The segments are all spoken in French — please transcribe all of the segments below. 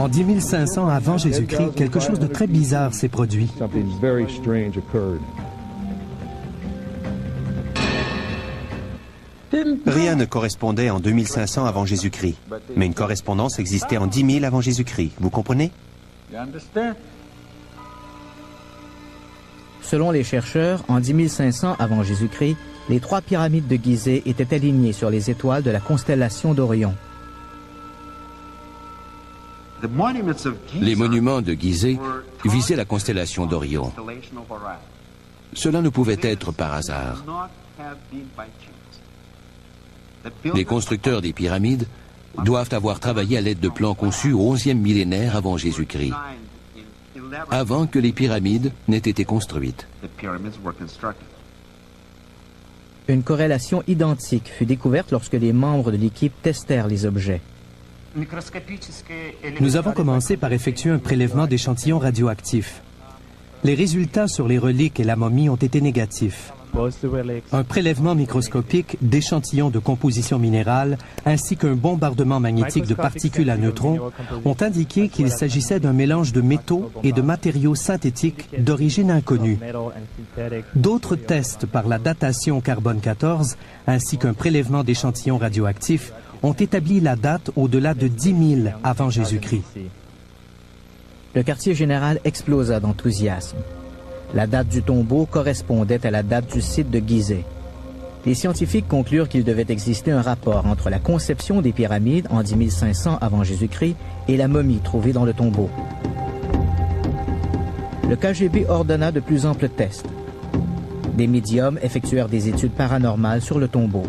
En 10 500 avant Jésus-Christ, quelque chose de très bizarre s'est produit. Rien ne correspondait en 2500 avant Jésus-Christ, mais une correspondance existait en 10 000 avant Jésus-Christ. Vous comprenez? Selon les chercheurs, en 10 500 avant Jésus-Christ, les 3 pyramides de Gizeh étaient alignées sur les étoiles de la constellation d'Orion. Les monuments de Gizeh visaient la constellation d'Orion. Cela ne pouvait être par hasard. Les constructeurs des pyramides doivent avoir travaillé à l'aide de plans conçus au 11e millénaire avant Jésus-Christ, avant que les pyramides n'aient été construites. Une corrélation identique fut découverte lorsque les membres de l'équipe testèrent les objets. Nous avons commencé par effectuer un prélèvement d'échantillons radioactifs. Les résultats sur les reliques et la momie ont été négatifs. Un prélèvement microscopique d'échantillons de composition minérale ainsi qu'un bombardement magnétique de particules à neutrons ont indiqué qu'il s'agissait d'un mélange de métaux et de matériaux synthétiques d'origine inconnue. D'autres tests par la datation carbone 14 ainsi qu'un prélèvement d'échantillons radioactifs ont établi la date au-delà de 10 000 avant Jésus-Christ. Le quartier général explosa d'enthousiasme. La date du tombeau correspondait à la date du site de Gizeh. Les scientifiques conclurent qu'il devait exister un rapport entre la conception des pyramides en 10 500 avant Jésus-Christ et la momie trouvée dans le tombeau. Le KGB ordonna de plus amples tests. Des médiums effectuèrent des études paranormales sur le tombeau.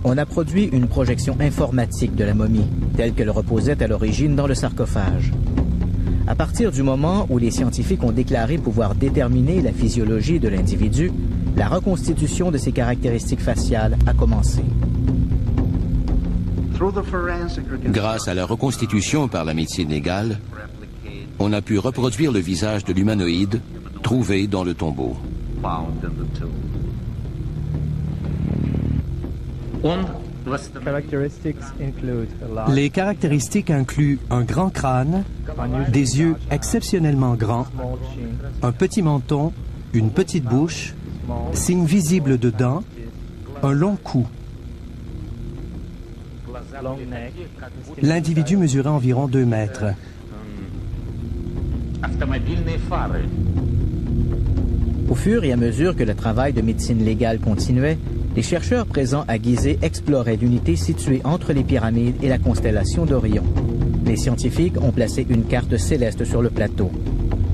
On a produit une projection informatique de la momie, telle qu'elle reposait à l'origine dans le sarcophage. À partir du moment où les scientifiques ont déclaré pouvoir déterminer la physiologie de l'individu, la reconstitution de ses caractéristiques faciales a commencé. Grâce à la reconstitution par la médecine légale, on a pu reproduire le visage de l'humanoïde trouvé dans le tombeau. Les caractéristiques incluent un grand crâne, des yeux exceptionnellement grands, un petit menton, une petite bouche, signes visibles de dents, un long cou. L'individu mesurait environ 2 mètres. Au fur et à mesure que le travail de médecine légale continuait, les chercheurs présents à Gizeh exploraient l'unité située entre les pyramides et la constellation d'Orion. Les scientifiques ont placé une carte céleste sur le plateau.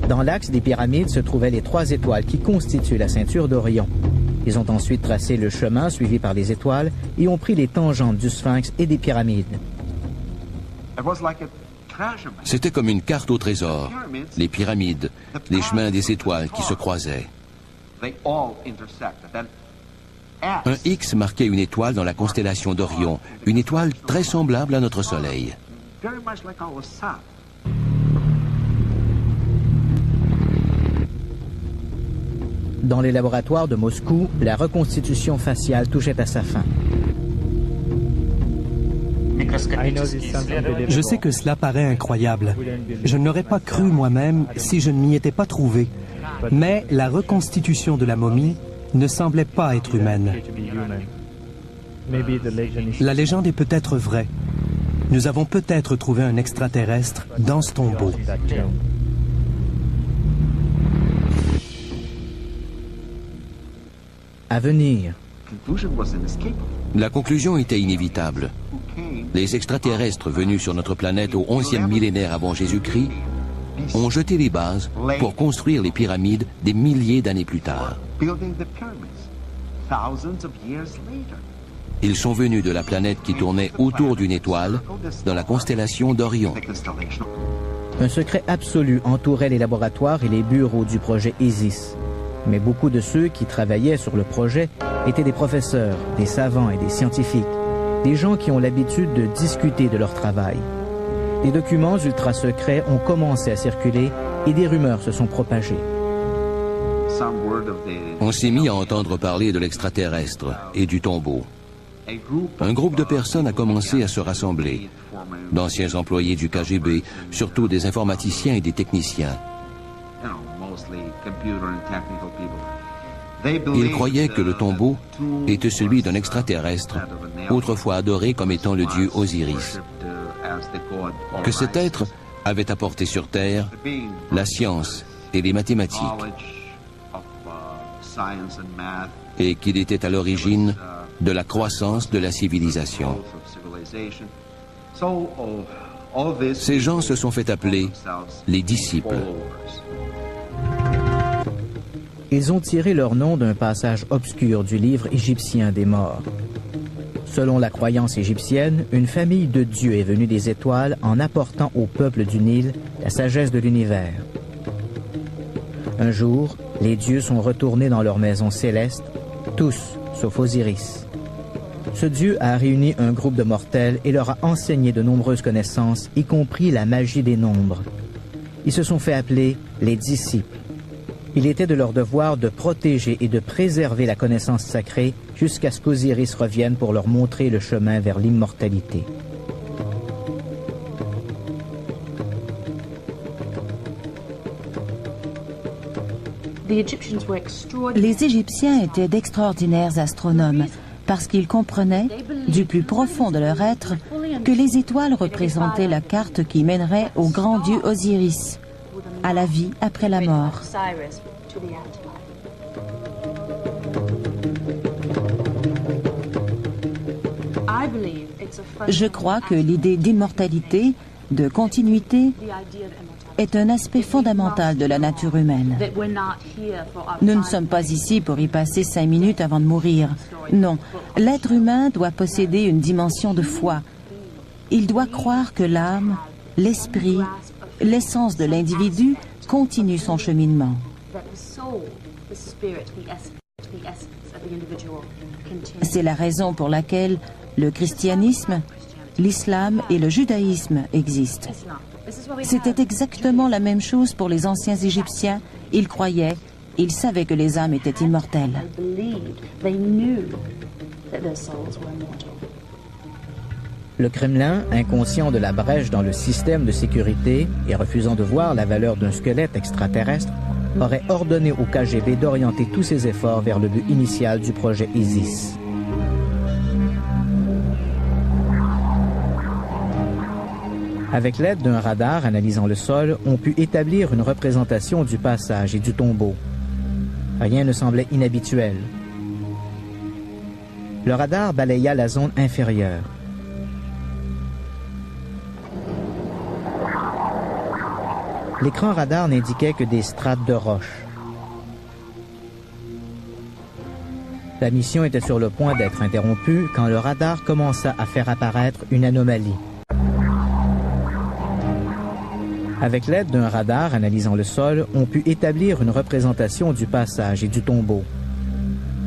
Dans l'axe des pyramides se trouvaient les 3 étoiles qui constituent la ceinture d'Orion. Ils ont ensuite tracé le chemin suivi par les étoiles et ont pris les tangentes du Sphinx et des pyramides. C'était comme une carte au trésor. Les pyramides, les chemins des étoiles qui se croisaient. Un X marquait une étoile dans la constellation d'Orion, une étoile très semblable à notre Soleil. Dans les laboratoires de Moscou, la reconstitution faciale touchait à sa fin. Je sais que cela paraît incroyable. Je ne l'aurais pas cru moi-même si je ne m'y étais pas trouvé. Mais la reconstitution de la momie ne semblait pas être humaine. La légende est peut-être vraie. Nous avons peut-être trouvé un extraterrestre dans ce tombeau. À venir. La conclusion était inévitable. Les extraterrestres venus sur notre planète au 11e millénaire avant Jésus-Christ ont jeté les bases pour construire les pyramides des milliers d'années plus tard. Ils sont venus de la planète qui tournait autour d'une étoile dans la constellation d'Orion. Un secret absolu entourait les laboratoires et les bureaux du projet Isis. Mais beaucoup de ceux qui travaillaient sur le projet étaient des professeurs, des savants et des scientifiques, des gens qui ont l'habitude de discuter de leur travail. Des documents ultra secrets ont commencé à circuler et des rumeurs se sont propagées. On s'est mis à entendre parler de l'extraterrestre et du tombeau. un groupe de personnes a commencé à se rassembler. D'anciens employés du KGB, surtout des informaticiens et des techniciens. Ils croyaient que le tombeau était celui d'un extraterrestre, autrefois adoré comme étant le dieu Osiris. Que cet être avait apporté sur Terre la science et les mathématiques, et qu'il était à l'origine de la croissance de la civilisation. Ces gens se sont fait appeler les disciples. Ils ont tiré leur nom d'un passage obscur du livre égyptien des morts. Selon la croyance égyptienne, une famille de dieux est venue des étoiles en apportant au peuple du Nil la sagesse de l'univers. Un jour, les dieux sont retournés dans leur maison céleste, tous, sauf Osiris. Ce dieu a réuni un groupe de mortels et leur a enseigné de nombreuses connaissances, y compris la magie des nombres. Ils se sont fait appeler les disciples. Il était de leur devoir de protéger et de préserver la connaissance sacrée jusqu'à ce qu'Osiris revienne pour leur montrer le chemin vers l'immortalité. Les Égyptiens étaient d'extraordinaires astronomes parce qu'ils comprenaient, du plus profond de leur être, que les étoiles représentaient la carte qui mènerait au grand dieu Osiris, à la vie après la mort. Je crois que l'idée d'immortalité, de continuité, est un aspect fondamental de la nature humaine. Nous ne sommes pas ici pour y passer 5 minutes avant de mourir. Non, l'être humain doit posséder une dimension de foi. Il doit croire que l'âme, l'esprit, l'essence de l'individu continue son cheminement. C'est la raison pour laquelle le christianisme, l'islam et le judaïsme existent. C'était exactement la même chose pour les anciens Égyptiens. Ils croyaient, ils savaient que les âmes étaient immortelles. Le Kremlin, inconscient de la brèche dans le système de sécurité et refusant de voir la valeur d'un squelette extraterrestre, aurait ordonné au KGB d'orienter tous ses efforts vers le but initial du projet ISIS. Avec l'aide d'un radar analysant le sol, on put établir une représentation du passage et du tombeau. Rien ne semblait inhabituel. Le radar balaya la zone inférieure. L'écran radar n'indiquait que des strates de roches. La mission était sur le point d'être interrompue quand le radar commença à faire apparaître une anomalie. Avec l'aide d'un radar analysant le sol, on put établir une représentation du passage et du tombeau.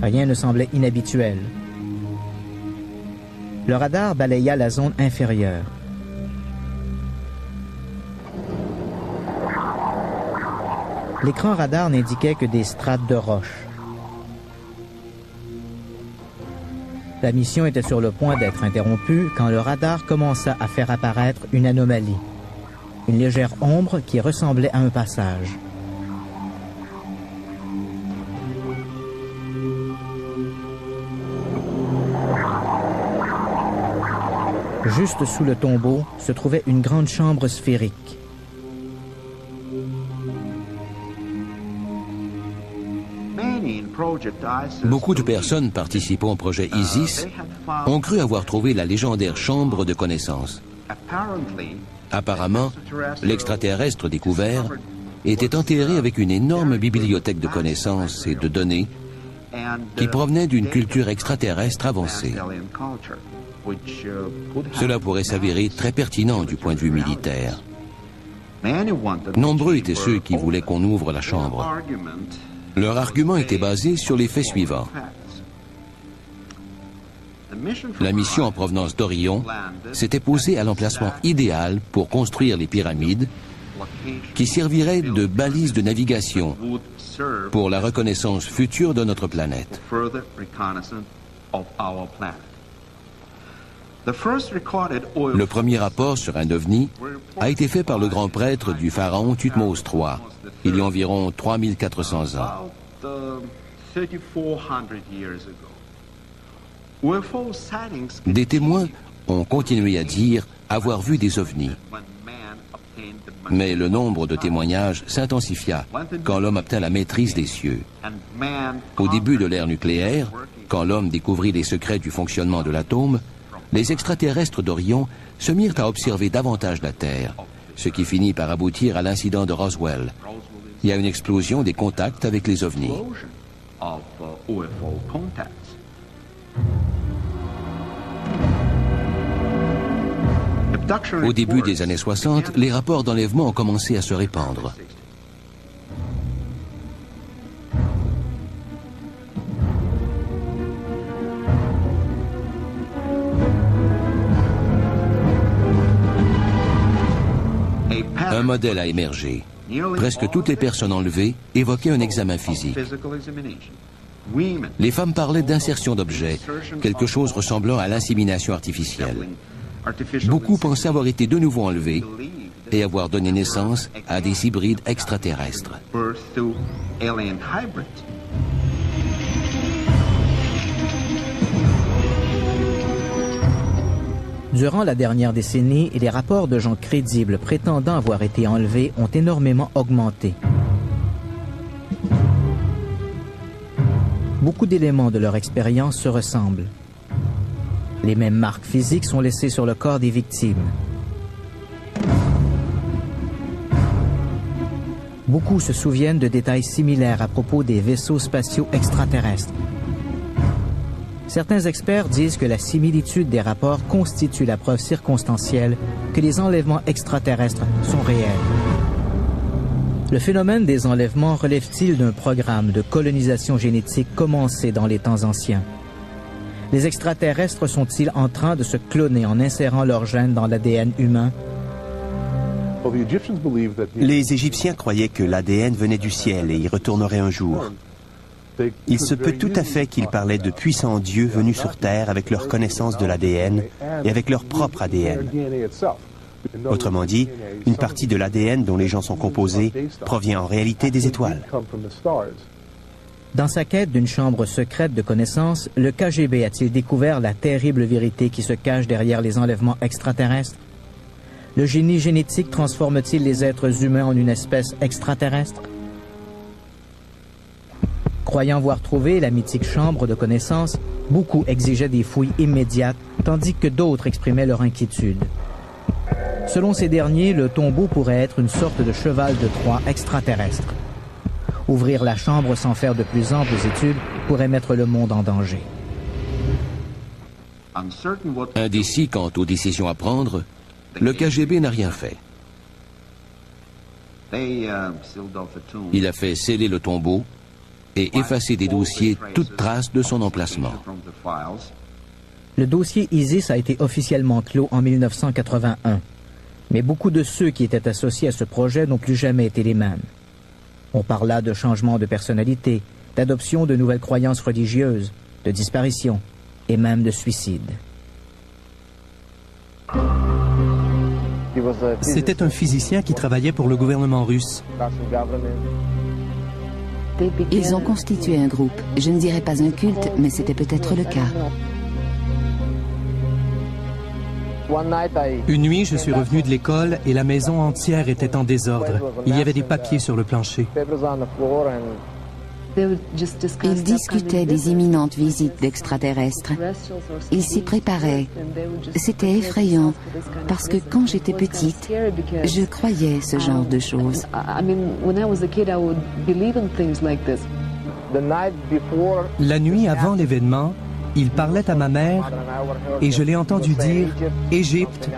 Rien ne semblait inhabituel. Le radar balaya la zone inférieure. L'écran radar n'indiquait que des strates de roches. La mission était sur le point d'être interrompue quand le radar commença à faire apparaître une anomalie. Une légère ombre qui ressemblait à un passage. Juste sous le tombeau se trouvait une grande chambre sphérique. Beaucoup de personnes participant au projet ISIS ont cru avoir trouvé la légendaire chambre de connaissances. Apparemment, l'extraterrestre découvert était enterré avec une énorme bibliothèque de connaissances et de données qui provenaient d'une culture extraterrestre avancée. Cela pourrait s'avérer très pertinent du point de vue militaire. Nombreux étaient ceux qui voulaient qu'on ouvre la chambre. Leur argument était basé sur les faits suivants. La mission en provenance d'Orion s'était posée à l'emplacement idéal pour construire les pyramides qui serviraient de balises de navigation pour la reconnaissance future de notre planète. Le premier rapport sur un ovni a été fait par le grand prêtre du pharaon Thutmose III, il y a environ 3400 ans. Des témoins ont continué à dire avoir vu des ovnis. Mais le nombre de témoignages s'intensifia quand l'homme obtint la maîtrise des cieux. Au début de l'ère nucléaire, quand l'homme découvrit les secrets du fonctionnement de l'atome, les extraterrestres d'Orion se mirent à observer davantage la Terre, ce qui finit par aboutir à l'incident de Roswell. Il y a une explosion des contacts avec les ovnis. Au début des années 60, les rapports d'enlèvement ont commencé à se répandre. Un modèle a émergé. Presque toutes les personnes enlevées évoquaient un examen physique. Les femmes parlaient d'insertion d'objets, quelque chose ressemblant à l'insémination artificielle. Beaucoup pensaient avoir été de nouveau enlevés et avoir donné naissance à des hybrides extraterrestres. Durant la dernière décennie, les rapports de gens crédibles prétendant avoir été enlevés ont énormément augmenté. Beaucoup d'éléments de leur expérience se ressemblent. Les mêmes marques physiques sont laissées sur le corps des victimes. Beaucoup se souviennent de détails similaires à propos des vaisseaux spatiaux extraterrestres. Certains experts disent que la similitude des rapports constitue la preuve circonstancielle que les enlèvements extraterrestres sont réels. Le phénomène des enlèvements relève-t-il d'un programme de colonisation génétique commencé dans les temps anciens? Les extraterrestres sont-ils en train de se cloner en insérant leurs gènes dans l'ADN humain? Les Égyptiens croyaient que l'ADN venait du ciel et y retournerait un jour. Il se peut tout à fait qu'ils parlaient de puissants dieux venus sur Terre avec leur connaissance de l'ADN et avec leur propre ADN. Autrement dit, une partie de l'ADN dont les gens sont composés provient en réalité des étoiles. Dans sa quête d'une chambre secrète de connaissances, le KGB a-t-il découvert la terrible vérité qui se cache derrière les enlèvements extraterrestres? Le génie génétique transforme-t-il les êtres humains en une espèce extraterrestre? Croyant avoir trouvé la mythique chambre de connaissances, beaucoup exigeaient des fouilles immédiates, tandis que d'autres exprimaient leur inquiétude. Selon ces derniers, le tombeau pourrait être une sorte de cheval de Troie extraterrestre. Ouvrir la chambre sans faire de plus amples études pourrait mettre le monde en danger. Indécis quant aux décisions à prendre, le KGB n'a rien fait. Il a fait sceller le tombeau et effacer des dossiers toute trace de son emplacement. Le dossier ISIS a été officiellement clos en 1981, mais beaucoup de ceux qui étaient associés à ce projet n'ont plus jamais été les mêmes. On parla de changement de personnalité, d'adoption de nouvelles croyances religieuses, de disparition et même de suicide. C'était un physicien qui travaillait pour le gouvernement russe. Ils ont constitué un groupe. Je ne dirais pas un culte, mais c'était peut-être le cas. Une nuit, je suis revenu de l'école et la maison entière était en désordre. Il y avait des papiers sur le plancher. Ils discutaient des imminentes visites d'extraterrestres. Ils s'y préparaient. C'était effrayant, parce que quand j'étais petite, je croyais ce genre de choses. La nuit avant l'événement, il parlait à ma mère et je l'ai entendu dire « Égypte,